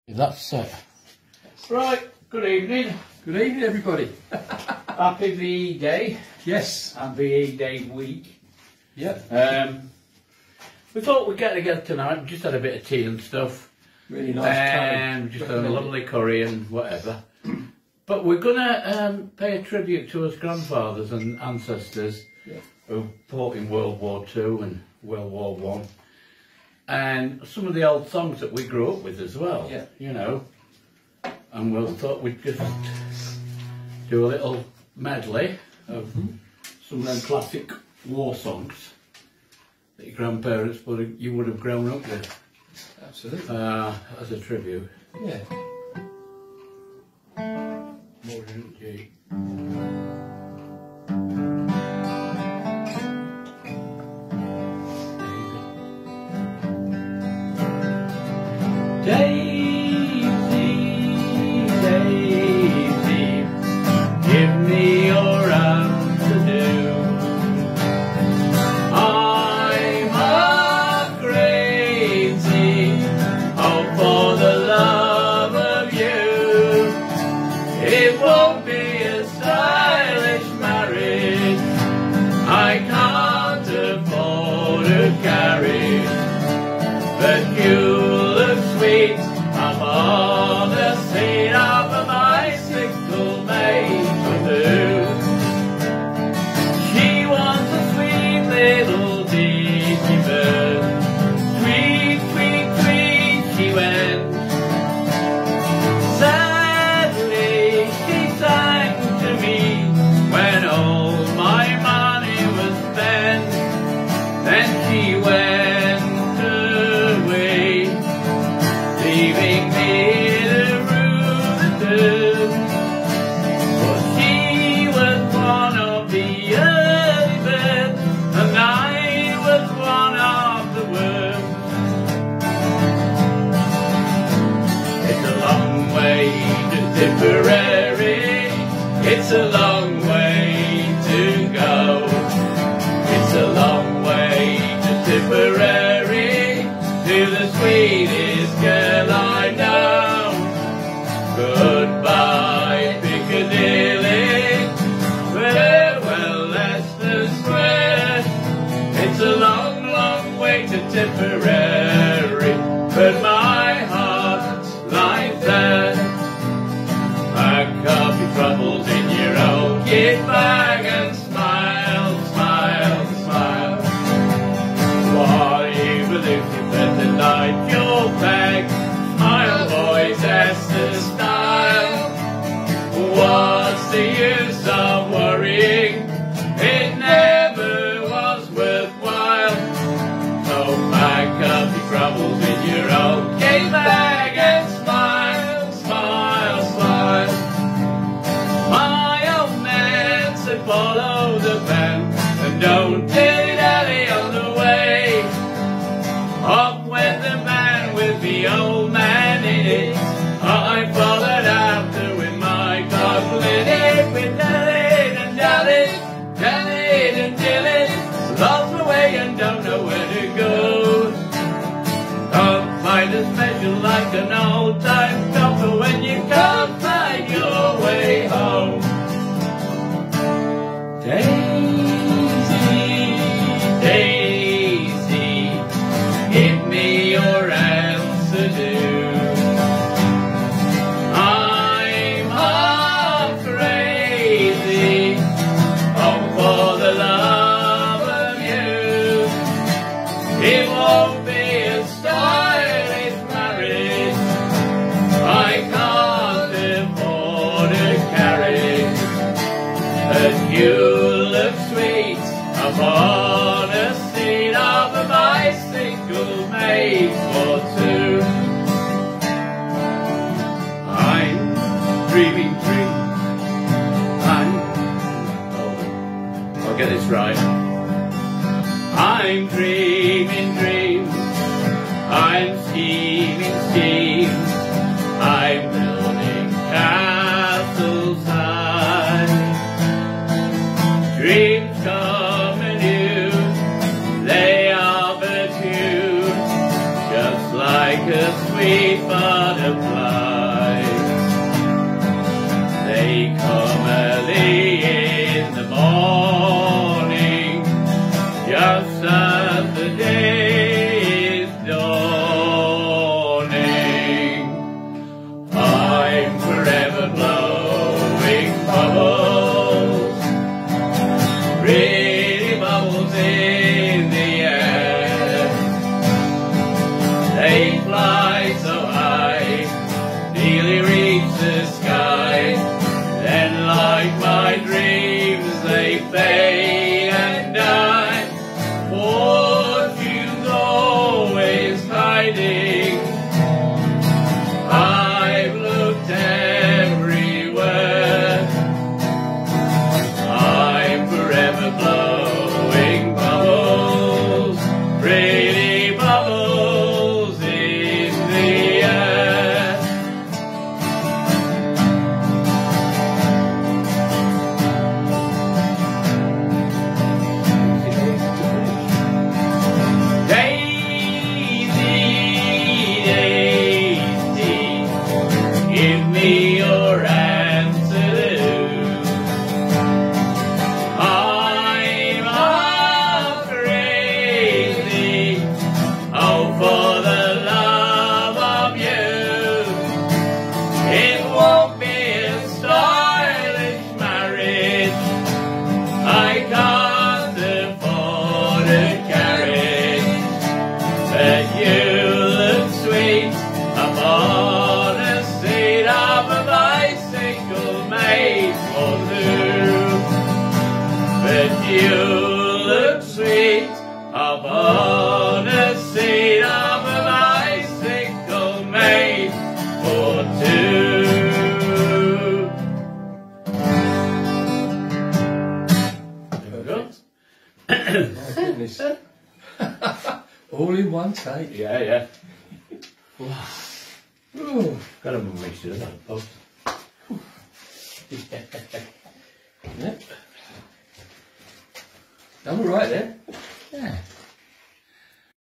That's set. Right, good evening. Good evening, everybody. Happy VE Day. Yes. And VE Day week. Yep. We thought we'd get together tonight. We just had a bit of tea and stuff. Really nice curry. Just had a lovely curry and whatever. But we're going to pay a tribute to us grandfathers and ancestors who fought in World War II and World War One. And some of the old songs that we grew up with as well, you know. And we thought we'd just do a little medley of some of them classic war songs that your grandparents you would have grown up with. Absolutely. As a tribute. Yeah. Modern G. Daisy, Daisy, give me your afternoon. I'm a crazy, oh, for the love of you. It won't be a stylish marriage, I can't afford to carry, but you sweet, I'm on the seat of a bicycle made for two. She wants a sweet little daisy bird. Tweet, tweet, tweet, she went. Sadly, she sang to me when all my money was spent. Then she went away, leaving me to rue the doom. For she was one of the early birds, and I was one of the worms. It's a long way to Tipperary, it's a long way to go. It's a long way to Tipperary, to the sweetest girl I know. Goodbye Piccadilly, farewell Leicester Square. It's a long, long way to Tipperary, but my heart lies there. Pack up your troubles in your own kit bag and smile, smile, smile. Why even if you better light your bag, smile boys, that's the style. What's the use of worrying? It never was worthwhile. So pack up your troubles in your own kit bag and smile, smile, smile. My old man said follow the van and don't dilly-dally on the way. Off went the van with the old man in it. I followed after with my goblin head. We dallied and dallied, dallied and dillied, lost my way and don't know where to go. Can't find a special like an old-time stopper when you can't find your way home. Daisy, Daisy, give me your answer due. I'm half crazy, oh, for the love of you. It won't be a stylish marriage, I can't afford to carry, but you look sweet upon a seat of a bicycle made for two. I'm dreaming dreams. I'll get this right. I'm dreaming dreams. I'm scheming schemes. I'm building castles high. Dreams come anew, they are but few, just like a sweet butterfly. You look sweet upon a seat of a bicycle made for two. There we go. My goodness. All in one take. Yeah, yeah. Ooh. Got to make sure that post. Yep. Done all right there.